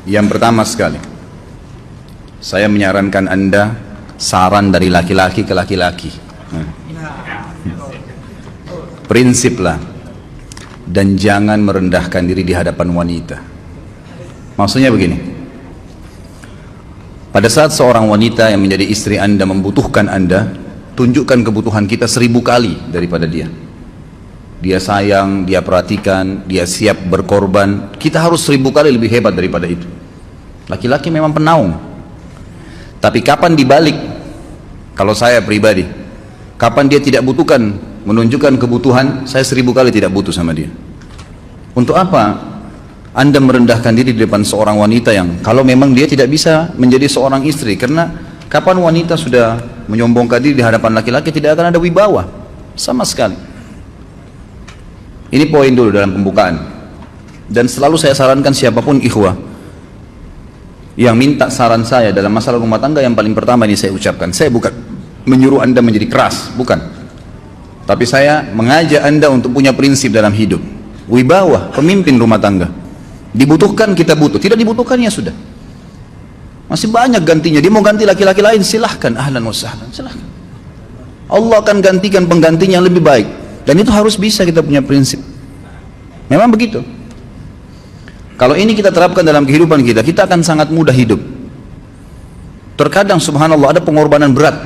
Yang pertama sekali, saya menyarankan Anda saran dari laki-laki ke laki-laki. Prinsiplah dan jangan merendahkan diri di hadapan wanita. Maksudnya begini, pada saat seorang wanita yang menjadi istri Anda membutuhkan Anda, tunjukkan kebutuhan kita 1000 kali daripada dia. Dia sayang, dia perhatikan, dia siap berkorban. Kita harus 1000 kali lebih hebat daripada itu. Laki-laki memang penaung. Tapi kapan dibalik? Kalau saya pribadi, kapan dia tidak butuhkan, menunjukkan kebutuhan, saya 1000 kali tidak butuh sama dia. Untuk apa Anda merendahkan diri di depan seorang wanita yang kalau memang dia tidak bisa menjadi seorang istri? Karena kapan wanita sudah menyombongkan diri di hadapan laki-laki, tidak akan ada wibawa sama sekali. Ini poin dulu dalam pembukaan. Dan selalu saya sarankan siapapun ikhwah yang minta saran saya dalam masalah rumah tangga, yang paling pertama ini saya ucapkan, saya bukan menyuruh Anda menjadi keras, bukan. Tapi saya mengajak Anda untuk punya prinsip dalam hidup. Wibawa, pemimpin rumah tangga. Dibutuhkan kita butuh, tidak dibutuhkan ya sudah. Masih banyak gantinya. Dia mau ganti laki-laki lain, silahkan, ahlan wa sahlan, silahkan. Allah akan gantikan penggantinya yang lebih baik. Dan itu harus bisa kita punya prinsip. Memang begitu. Kalau ini kita terapkan dalam kehidupan kita, kita akan sangat mudah hidup. Terkadang subhanallah ada pengorbanan berat.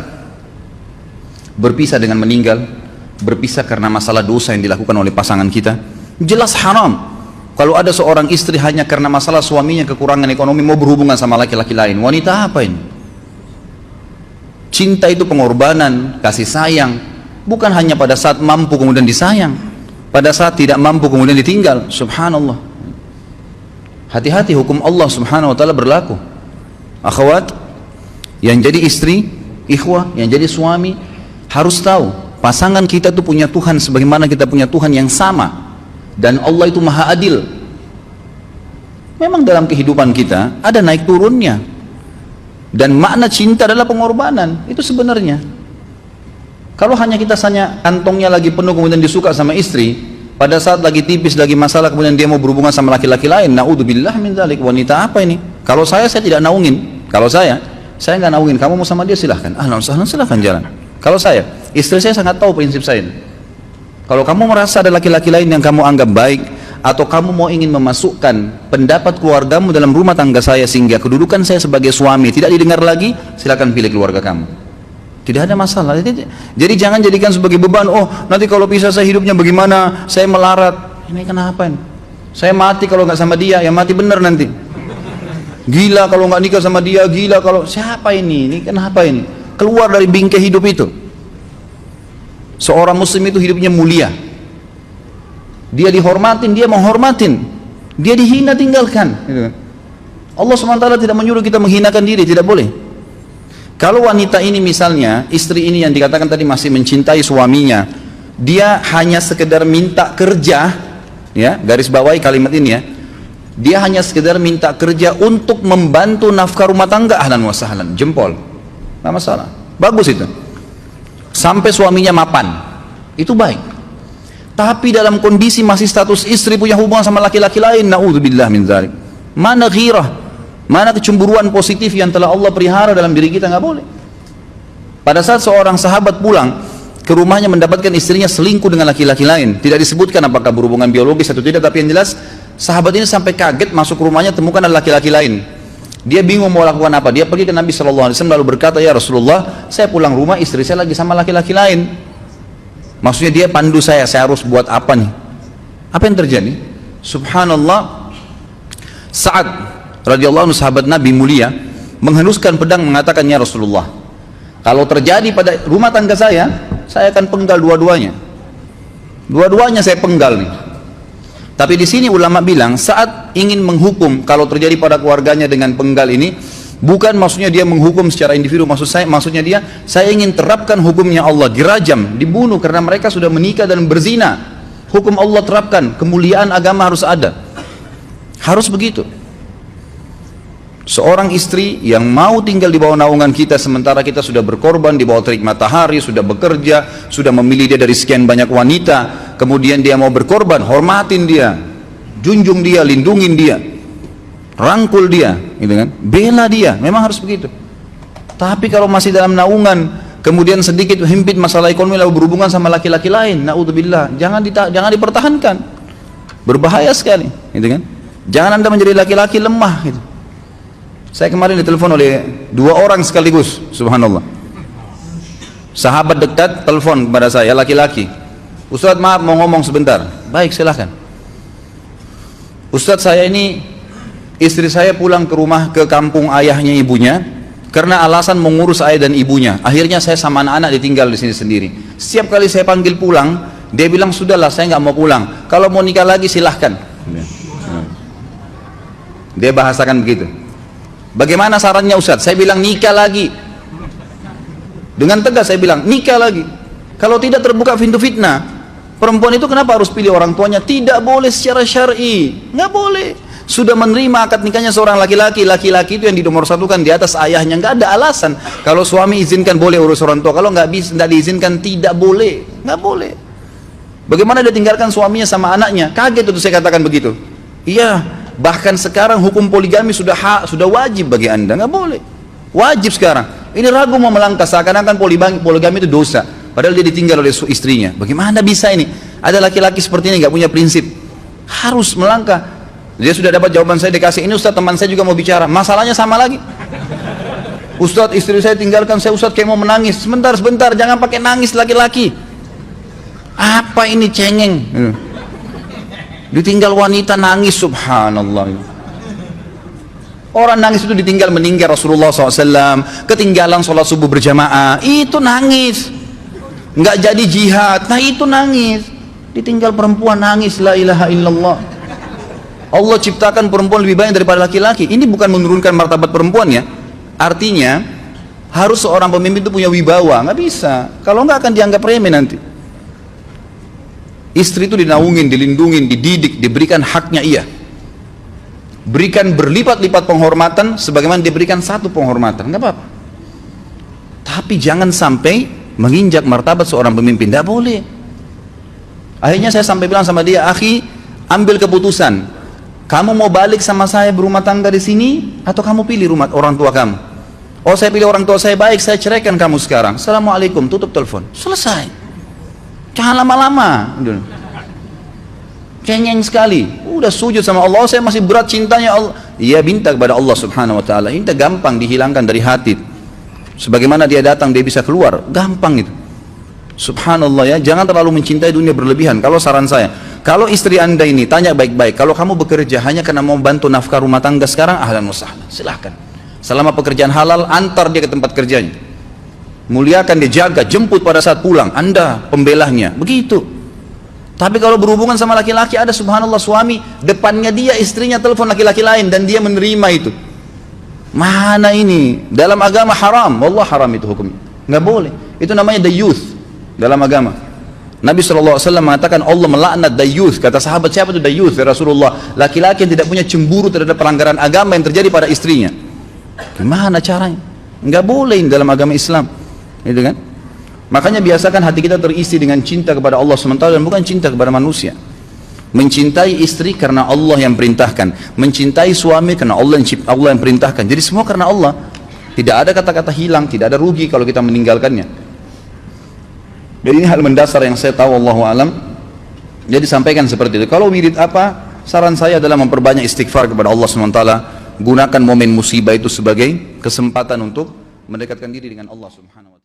Berpisah dengan meninggal, berpisah karena masalah dosa yang dilakukan oleh pasangan kita. Jelas haram. Kalau ada seorang istri hanya karena masalah suaminya kekurangan ekonomi mau berhubungan sama laki-laki lain, wanita apa ini? Cinta itu pengorbanan, kasih sayang. Bukan hanya pada saat mampu kemudian disayang, pada saat tidak mampu kemudian ditinggal. Subhanallah. Hati-hati, hukum Allah subhanahu wa ta'ala berlaku. Akhwat yang jadi istri, ikhwah yang jadi suami, harus tahu pasangan kita itu punya Tuhan sebagaimana kita punya Tuhan yang sama. Dan Allah itu maha adil. Memang dalam kehidupan kita ada naik turunnya. Dan makna cinta adalah pengorbanan. Itu sebenarnya. Kalau hanya kita kantongnya lagi penuh kemudian disuka sama istri, pada saat lagi tipis, lagi masalah kemudian dia mau berhubungan sama laki-laki lain, naudzubillah min dzalik. Wanita apa ini? Kalau saya tidak naungin. Kalau saya nggak naungin. Kamu mau sama dia silahkan. Ahlan sahlan, silahkan jalan. Kalau saya, istri saya sangat tahu prinsip saya. Kalau kamu merasa ada laki-laki lain yang kamu anggap baik, atau kamu mau ingin memasukkan pendapat keluargamu dalam rumah tangga saya sehingga kedudukan saya sebagai suami tidak didengar lagi, silakan pilih keluarga kamu. Tidak ada masalah. Jadi jangan jadikan sebagai beban. Oh, nanti kalau pisah saya hidupnya bagaimana? Saya melarat. Ini kenapa ini? Saya mati kalau nggak sama dia, ya mati bener nanti. Gila kalau nggak nikah sama dia, gila kalau siapa ini? Ini kenapa ini? Keluar dari bingkai hidup itu. Seorang muslim itu hidupnya mulia. Dia dihormatin, dia menghormatin. Dia dihina, tinggalkan. Allah SWT tidak menyuruh kita menghinakan diri, tidak boleh. Kalau wanita ini misalnya, istri ini yang dikatakan tadi masih mencintai suaminya, dia hanya sekedar minta kerja, ya, garis bawahi kalimat ini ya, dia hanya sekedar minta kerja untuk membantu nafkah rumah tangga, ahlan wa sahlan, jempol, nggak masalah, bagus itu, sampai suaminya mapan, itu baik. Tapi dalam kondisi masih status istri punya hubungan sama laki-laki lain, naudzubillah min dzalik, mana ghirah? Mana kecemburuan positif yang telah Allah pelihara dalam diri kita? Nggak boleh. Pada saat seorang sahabat pulang ke rumahnya mendapatkan istrinya selingkuh dengan laki-laki lain, tidak disebutkan apakah berhubungan biologis atau tidak, tapi yang jelas sahabat ini sampai kaget masuk rumahnya temukan ada laki-laki lain. Dia bingung mau lakukan apa. Dia pergi ke Nabi SAW lalu berkata, ya Rasulullah, saya pulang rumah istri saya lagi sama laki-laki lain. Maksudnya dia pandu saya harus buat apa nih? Apa yang terjadi? Subhanallah, Sa'ad radhiyallahu anhu sahabat Nabi mulia menghenuskan pedang mengatakan, ya Rasulullah, kalau terjadi pada rumah tangga saya akan penggal dua-duanya. Dua-duanya saya penggal nih. Tapi di sini ulama bilang saat ingin menghukum kalau terjadi pada keluarganya dengan penggal ini, bukan maksudnya dia menghukum secara individu, maksudnya saya ingin terapkan hukumnya Allah, dirajam, dibunuh karena mereka sudah menikah dan berzina. Hukum Allah terapkan, kemuliaan agama harus ada. Harus begitu. Seorang istri yang mau tinggal di bawah naungan kita sementara kita sudah berkorban di bawah terik matahari, sudah bekerja, sudah memilih dia dari sekian banyak wanita, kemudian dia mau berkorban, hormatin dia, junjung dia, lindungin dia. rangkul dia, gitu kan? Bela dia, memang harus begitu. Tapi kalau masih dalam naungan, kemudian sedikit himpit masalah ekonomi lalu berhubungan sama laki-laki lain, naudzubillah, jangan dipertahankan, berbahaya sekali, gitu kan? Jangan anda menjadi laki-laki lemah, gitu. Saya kemarin ditelepon oleh 2 orang sekaligus, subhanallah. Sahabat dekat telepon kepada saya, laki-laki. Ustadz, maaf mau ngomong sebentar. Baik, silahkan. Ustadz, saya ini, istri saya pulang ke rumah, ke kampung ayahnya ibunya, karena alasan mengurus ayah dan ibunya. Akhirnya saya sama anak-anak ditinggal di sini sendiri. Setiap kali saya panggil pulang, dia bilang, sudahlah saya nggak mau pulang. Kalau mau nikah lagi silahkan. Dia bahasakan begitu. Bagaimana sarannya Ustadz? Saya bilang nikah lagi. Dengan tegas saya bilang nikah lagi. Kalau tidak terbuka pintu fitnah. Perempuan itu kenapa harus pilih orang tuanya? Tidak boleh secara syar'i, nggak boleh. Sudah menerima akad nikahnya seorang laki-laki, laki-laki itu yang dinomorsatukan di atas ayahnya, nggak ada alasan. Kalau suami izinkan boleh urus orang tua, kalau nggak diizinkan tidak boleh, nggak boleh. Bagaimana dia tinggalkan suaminya sama anaknya? Kaget itu saya katakan begitu. Iya. Bahkan sekarang hukum poligami sudah wajib bagi anda, nggak boleh, wajib sekarang. Ini ragu mau melangkah, seakan-akan poligami itu dosa, padahal dia ditinggal oleh istrinya. Bagaimana bisa ini? Ada laki-laki seperti ini nggak punya prinsip, harus melangkah. Dia sudah dapat jawaban saya, dikasih ini, Ustaz teman saya juga mau bicara, masalahnya sama lagi. Ustaz, istri saya tinggalkan saya, Ustaz kayak mau menangis. Sebentar, jangan pakai nangis laki-laki. Apa ini cengeng? Ditinggal wanita nangis, subhanallah. Orang nangis itu ditinggal meninggal Rasulullah SAW, ketinggalan sholat subuh berjamaah, itu nangis. Nggak jadi jihad, nah itu nangis. Ditinggal perempuan nangis, la ilaha illallah. Allah ciptakan perempuan lebih banyak daripada laki-laki. Ini bukan menurunkan martabat perempuan ya. Artinya harus seorang pemimpin itu punya wibawa, nggak bisa. Kalau nggak akan dianggap remeh nanti. Istri itu dinaungin, dilindungin, dididik, diberikan haknya ia. Berikan berlipat-lipat penghormatan sebagaimana diberikan satu penghormatan, nggak apa-apa. Tapi jangan sampai menginjak martabat seorang pemimpin, tidak boleh. Akhirnya saya sampai bilang sama dia, akhi, ambil keputusan. Kamu mau balik sama saya berumah tangga di sini, atau kamu pilih rumah orang tua kamu? Oh, saya pilih orang tua saya, baik, saya ceraikan kamu sekarang. Assalamualaikum, tutup telepon, selesai. Jangan lama-lama. Cengeng sekali. Udah sujud sama Allah, saya masih berat cintanya Allah. Ia minta kepada Allah subhanahu wa ta'ala. Ini gampang dihilangkan dari hati. Sebagaimana dia datang, dia bisa keluar. Gampang itu. Subhanallah ya, jangan terlalu mencintai dunia berlebihan. Kalau saran saya, kalau istri anda ini tanya baik-baik, kalau kamu bekerja hanya karena mau bantu nafkah rumah tangga sekarang, ahlan wa sahlan, silahkan. Selama pekerjaan halal, antar dia ke tempat kerjanya. Muliakan dia, jaga, jemput pada saat pulang, anda pembelahnya, begitu. Tapi kalau berhubungan sama laki-laki, ada subhanallah suami depannya dia istrinya telepon laki-laki lain dan dia menerima itu. Mana ini? Dalam agama haram, wallah haram itu hukumnya, nggak boleh. Itu namanya dayuth dalam agama. Nabi SAW mengatakan Allah melaknat dayuth. Kata sahabat, siapa itu dayuth ya Rasulullah? Laki-laki yang tidak punya cemburu terhadap pelanggaran agama yang terjadi pada istrinya. Gimana caranya? Nggak boleh dalam agama Islam. Gitu kan? Makanya biasakan hati kita terisi dengan cinta kepada Allah SWT dan bukan cinta kepada manusia. Mencintai istri karena Allah yang perintahkan, mencintai suami karena Allah yang perintahkan. Jadi semua karena Allah. Tidak ada kata-kata hilang, tidak ada rugi kalau kita meninggalkannya. Jadi ini hal mendasar yang saya tahu, Allahu alam. Jadi sampaikan seperti itu. Kalau wirid apa? Saran saya adalah memperbanyak istighfar kepada Allah SWT. Gunakan momen musibah itu sebagai kesempatan untuk mendekatkan diri dengan Allah Subhanahu wa ta'ala.